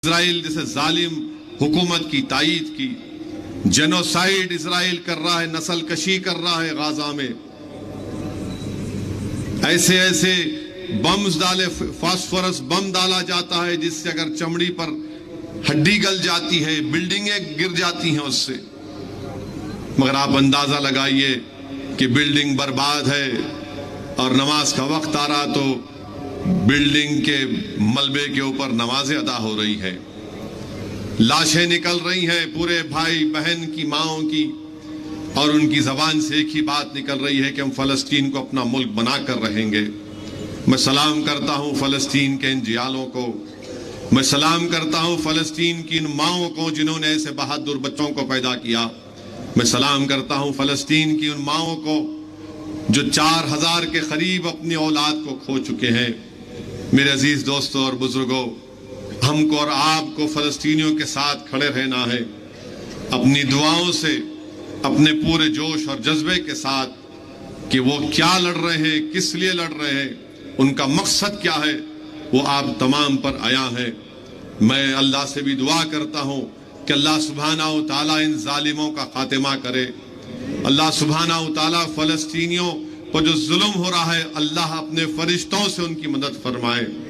اسرائیل جیسے ظالم حکومت کی تائید کی، جنوسائیڈ اسرائیل کر رہا ہے، نسل کشی کر رہا ہے غزہ میں، ایسے ایسے بمز ڈالے، فاسفورس بم ڈالا جاتا ہے جس سے اگر چمڑی پر ہڈی گل جاتی ہے، بلڈنگیں گر جاتی ہیں اس سے، مگر آپ اندازہ لگائیے کہ بلڈنگ برباد ہے اور نماز کا وقت آ رہا تو بلڈنگ کے ملبے کے اوپر نمازیں ادا ہو رہی ہے، لاشیں نکل رہی ہیں پورے بھائی بہن کی، ماؤں کی، اور ان کی زبان سے ایک ہی بات نکل رہی ہے کہ ہم فلسطین کو اپنا ملک بنا کر رہیں گے۔ میں سلام کرتا ہوں فلسطین کے ان جیالوں کو، میں سلام کرتا ہوں فلسطین کی ان ماؤں کو جنہوں نے ایسے بہادر بچوں کو پیدا کیا، میں سلام کرتا ہوں فلسطین کی ان ماؤں کو جو 4000 کے قریب اپنی اولاد کو کھو چکے ہیں۔ میرے عزیز دوستوں اور بزرگوں، ہم کو اور آپ کو فلسطینیوں کے ساتھ کھڑے رہنا ہے، اپنی دعاؤں سے، اپنے پورے جوش اور جذبے کے ساتھ کہ وہ کیا لڑ رہے ہیں، کس لیے لڑ رہے ہیں، ان کا مقصد کیا ہے، وہ آپ تمام پر آیا ہے۔ میں اللہ سے بھی دعا کرتا ہوں کہ اللہ سبحانہ و تعالیٰ ان ظالموں کا خاتمہ کرے، اللہ سبحانہ و تعالیٰ فلسطینیوں پر جو ظلم ہو رہا ہے، اللہ اپنے فرشتوں سے ان کی مدد فرمائے۔